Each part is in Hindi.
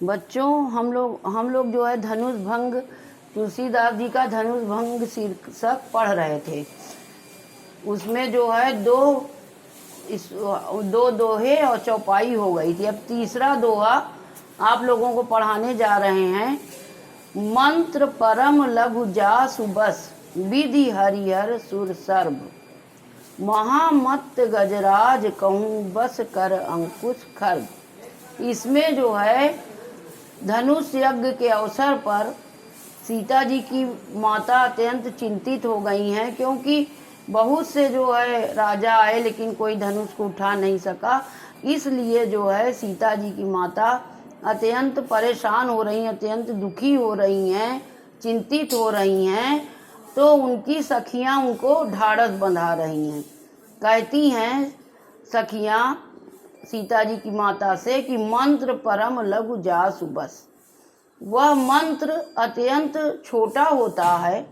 बच्चों, हम लोग जो है धनुष भंग, तुलसीदास जी का धनुष भंग शीर्षक पढ़ रहे थे। उसमें जो है दो दोहे और चौपाई हो गई थी। अब तीसरा दोहा आप लोगों को पढ़ाने जा रहे हैं। मंत्र परम लघु जासु बस, विधि हरिहर सुर सर्व, महामत्त गजराज कहूँ बस कर अंकुश खर्व। इसमें जो है धनुष यज्ञ के अवसर पर सीता जी की माता अत्यंत चिंतित हो गई हैं, क्योंकि बहुत से जो है राजा आए लेकिन कोई धनुष को उठा नहीं सका। इसलिए जो है सीता जी की माता अत्यंत परेशान हो रही हैं, अत्यंत दुखी हो रही हैं, चिंतित हो रही हैं। तो उनकी सखियां उनको ढाढ़स बंधा रही हैं। कहती हैं सखियां सीता जी की माता से कि मंत्र परम लघु जासु बस। वह मंत्र अत्यंत छोटा होता है।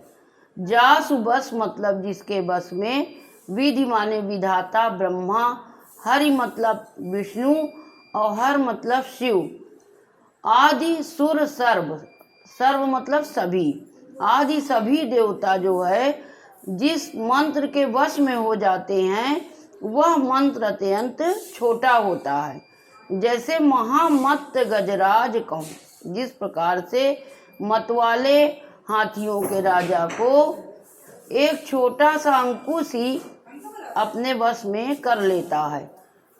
जासु बस मतलब जिसके बस में, विधि माने विधाता ब्रह्मा, हरि मतलब विष्णु और हर मतलब शिव, आदि सुर सर्व, सर्व मतलब सभी, आदि सभी देवता जो है जिस मंत्र के वश में हो जाते हैं वह मंत्र अत्यंत छोटा होता है। जैसे महामत्त गजराज कहूँ, जिस प्रकार से मतवाले हाथियों के राजा को एक छोटा सा अंकुश ही अपने वश में कर लेता है,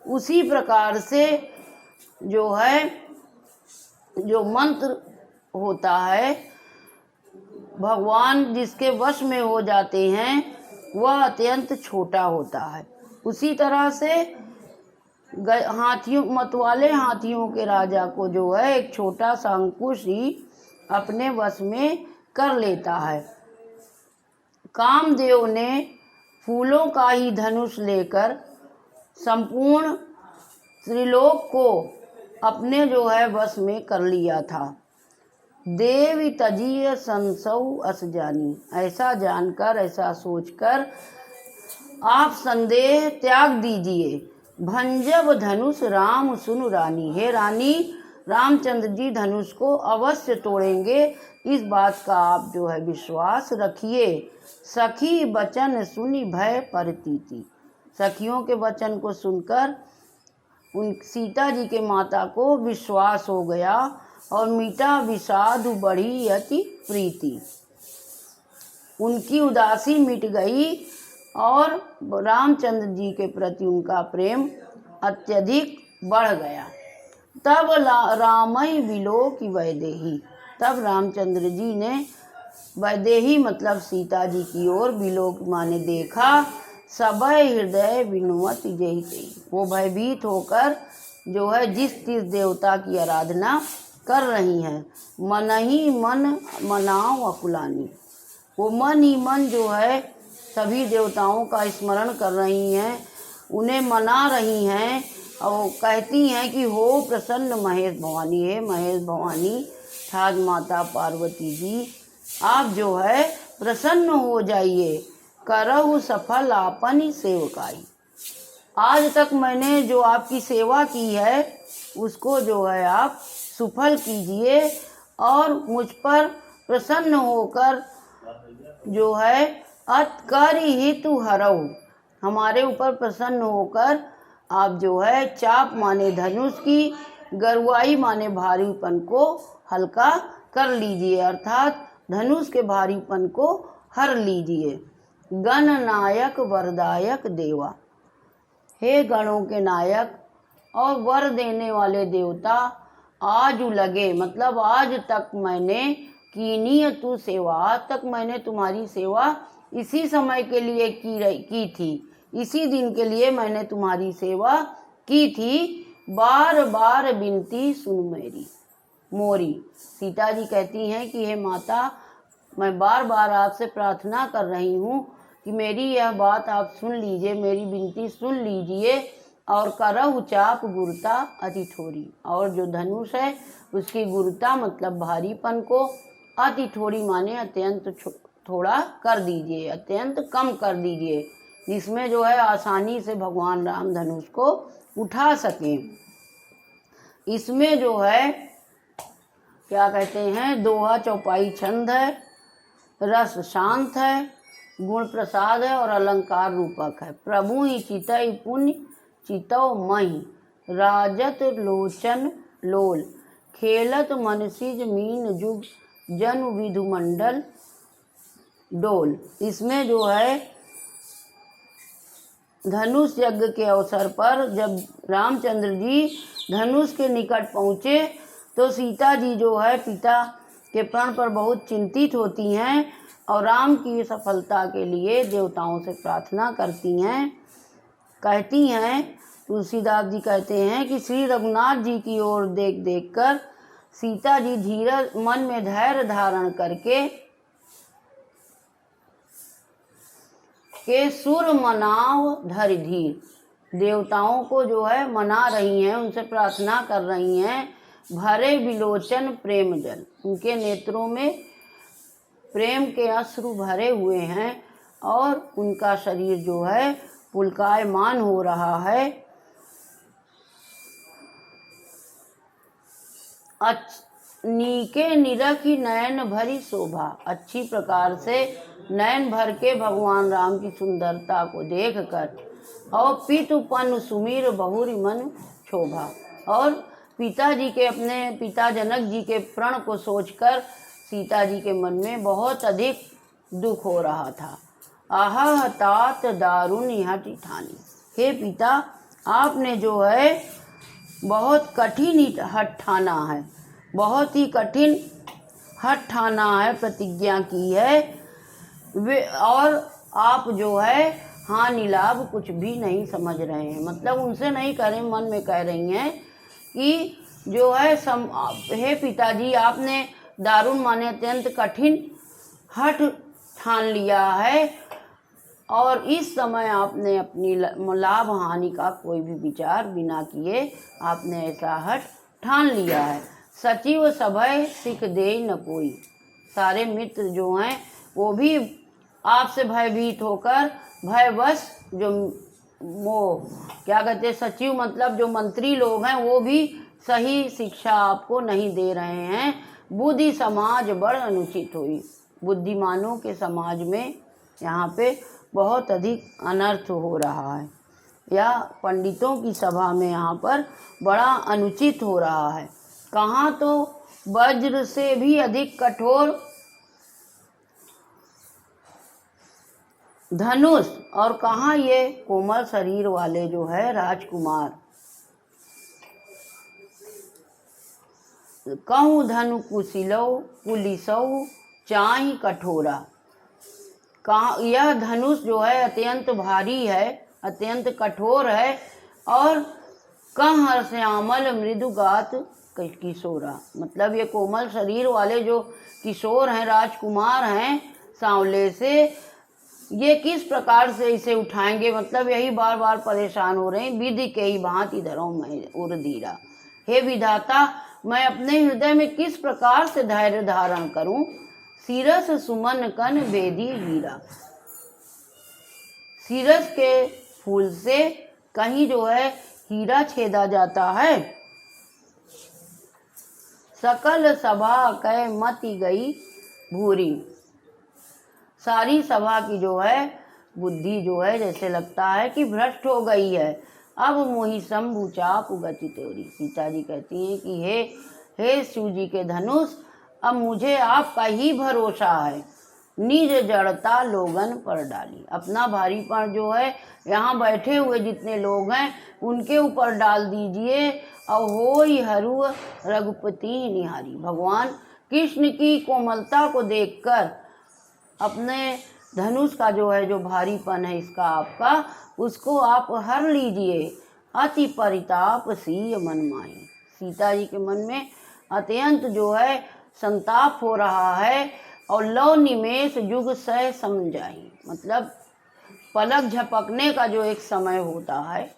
उसी प्रकार से जो है जो मंत्र होता है भगवान जिसके वश में हो जाते हैं वह अत्यंत छोटा होता है। उसी तरह से हाथियों, मतवाले हाथियों के राजा को जो है एक छोटा सा अंकुश ही अपने वश में कर लेता है। कामदेव ने फूलों का ही धनुष लेकर संपूर्ण त्रिलोक को अपने जो है वश में कर लिया था। देवी तजीय संसौ अस जानी, ऐसा जानकर, ऐसा सोचकर आप संदेह त्याग दीजिए। भंजब धनुष राम सुनु रानी, हे रानी रामचंद्र जी धनुष को अवश्य तोड़ेंगे, इस बात का आप जो है विश्वास रखिए। सखी वचन सुनी भय परतीति, सखियों के वचन को सुनकर उन सीता जी के माता को विश्वास हो गया और मीठा विषाद बढ़ी अति प्रीति, उनकी उदासी मिट गई और रामचंद्र जी के प्रति उनका प्रेम अत्यधिक बढ़ गया। तब रामई विलो की वैदेही, तब रामचंद्र जी ने वैदेही मतलब सीता जी की ओर विलोक माने देखा। सबय हृदय विनुवत जही तही, वो भयभीत होकर जो है जिस देवता की आराधना कर रही हैं, मन ही मन मनाओ अकुलानी, वो मन ही मन जो है सभी देवताओं का स्मरण कर रही हैं, उन्हें मना रही हैं और कहती हैं कि हो प्रसन्न महेश भवानी, है महेश भवानी अर्थात माता पार्वती जी, आप जो है प्रसन्न हो जाइए। करहु सफल आपनी सेवकाई, आज तक मैंने जो आपकी सेवा की है उसको जो है आप सुफल कीजिए और मुझ पर प्रसन्न होकर जो है अतकर हितु हरऊ, हमारे ऊपर प्रसन्न होकर आप जो है चाप माने धनुष की, गरुआई माने भारीपन को हल्का कर लीजिए, अर्थात धनुष के भारीपन को हर लीजिए। गण नायक वरदायक देवा, हे गणों के नायक और वर देने वाले देवता, आज लगे मतलब आज तक मैंने कीनी तू सेवा, आज तक मैंने तुम्हारी सेवा इसी समय के लिए की थी, इसी दिन के लिए मैंने तुम्हारी सेवा की थी। बार बार विनती सुन मेरी मोरी, सीता जी कहती हैं कि हे माता, मैं बार बार आपसे प्रार्थना कर रही हूँ कि मेरी यह बात आप सुन लीजिए, मेरी विनती सुन लीजिए। और करहु चाप गुरुता अति थोड़ी, और जो धनुष है उसकी गुरुता मतलब भारीपन को अति थोड़ी माने अत्यंत थोड़ा कर दीजिए, अत्यंत कम कर दीजिए, जिसमें जो है आसानी से भगवान राम धनुष को उठा सकें। इसमें जो है क्या कहते हैं, दोहा चौपाई छंद है, रस शांत है, गुण प्रसाद है और अलंकार रूपक है। प्रभु ही चितई पुण्य चितौ मही, राजत लोचन लोल, खेलत मनसिज मीन जुग, जन विधुमंडल डोल। इसमें जो है धनुष यज्ञ के अवसर पर जब रामचंद्र जी धनुष के निकट पहुँचे तो सीता जी जो है पिता के प्रण पर बहुत चिंतित होती हैं और राम की सफलता के लिए देवताओं से प्रार्थना करती हैं। कहती हैं, तुलसीदास जी कहते हैं कि श्री रघुनाथ जी की ओर देख देख कर सीता जी धीरज मन में धैर्य धारण करके के सुर मनाव धर धीर, देवताओं को जो है मना रही हैं, उनसे प्रार्थना कर रही हैं। भरे विलोचन प्रेम जल, उनके नेत्रों में प्रेम के अश्रु भरे हुए हैं और उनका शरीर जो है पुलकायमान हो रहा है। नीके निरखी नयन भरी शोभा, अच्छी प्रकार से नयन भर के भगवान राम की सुंदरता को देखकर, और पितुपन सुमीर बहुरी मन शोभा, और पिताजी के अपने पिता जनक जी के प्रण को सोचकर सीता जी के मन में बहुत अधिक दुख हो रहा था। आहा तात दारुण हठ ठानी, हे पिता आपने जो है बहुत कठिन हठ ठाना है, बहुत ही कठिन हठ ठाना है, प्रतिज्ञा की है वे, और आप जो है हानि लाभ कुछ भी नहीं समझ रहे हैं। मतलब उनसे नहीं कह रहे, मन में कह रही हैं कि जो है हे पिताजी आपने दारुण माने अत्यंत कठिन हठ ठान लिया है और इस समय आपने अपनी लाभ हानि का कोई भी विचार बिना किए आपने ऐसा हठ ठान लिया है। सचिव सभय सिख दे न कोई, सारे मित्र जो हैं वो भी आपसे भयभीत होकर भयवश, जो वो क्या कहते हैं सचिव मतलब जो मंत्री लोग हैं वो भी सही शिक्षा आपको नहीं दे रहे हैं। बुद्धि समाज बड़ अनुचित हुई, बुद्धिमानों के समाज में यहाँ पे बहुत अधिक अनर्थ हो रहा है, या पंडितों की सभा में यहाँ पर बड़ा अनुचित हो रहा है। कहाँ तो वज्र से भी अधिक कठोर धनुष और कहाँ ये कोमल शरीर वाले जो है राजकुमार। कहूँ धनु कुशिलो पुलिसो चाहि कठोरा, कहाँ यह धनुष जो है अत्यंत भारी है, अत्यंत कठोर है, और कह श्यामल मृदुगात किशोरा, मतलब ये कोमल शरीर वाले जो किशोर हैं राजकुमार हैं सांवले से, ये किस प्रकार से इसे उठाएंगे, मतलब यही बार बार परेशान हो रहे हैं। विधि के ही भांति धरो मैं उर धीरा, हे विधाता मैं अपने हृदय में किस प्रकार से धैर्य धारण करूं। सीरस सुमन कन बेदी हीरा, सीरस के फूल से कहीं जो है हीरा छेदा जाता है। सकल सभा कै मति गई भूरी, सारी सभा की जो है बुद्धि जो है जैसे लगता है कि भ्रष्ट हो गई है। अब मोहि शंभु चाप गति तेरी, सीता जी कहती हैं कि हे शिव जी के धनुष, अब मुझे आपका ही भरोसा है। निज जड़ता लोगन पर डाली, अपना भारीपन जो है यहाँ बैठे हुए जितने लोग हैं उनके ऊपर डाल दीजिए। और होई हरू रघुपति निहारी, भगवान कृष्ण की कोमलता को देखकर अपने धनुष का जो है जो भारीपन है इसका आपका, उसको आप हर लीजिए। अति परिताप सीय मन माही, सीता जी के मन में अत्यंत जो है संताप हो रहा है। और लव निमेष युग सह समझाई, मतलब पलक झपकने का जो एक समय होता है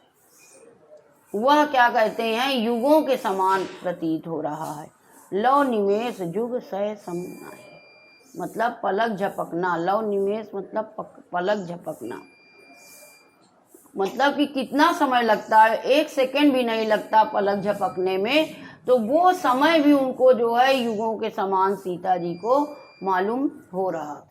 वह क्या कहते हैं युगों के समान प्रतीत हो रहा है। लव निमेष युग सह समझाई, मतलब पलक झपकना, लव निमेष मतलब पलक झपकना। मतलब कि कितना समय लगता है, 1 सेकंड भी नहीं लगता पलक झपकने में। तो वो समय भी उनको जो है युगों के समान सीता जी को मालूम हो रहा था।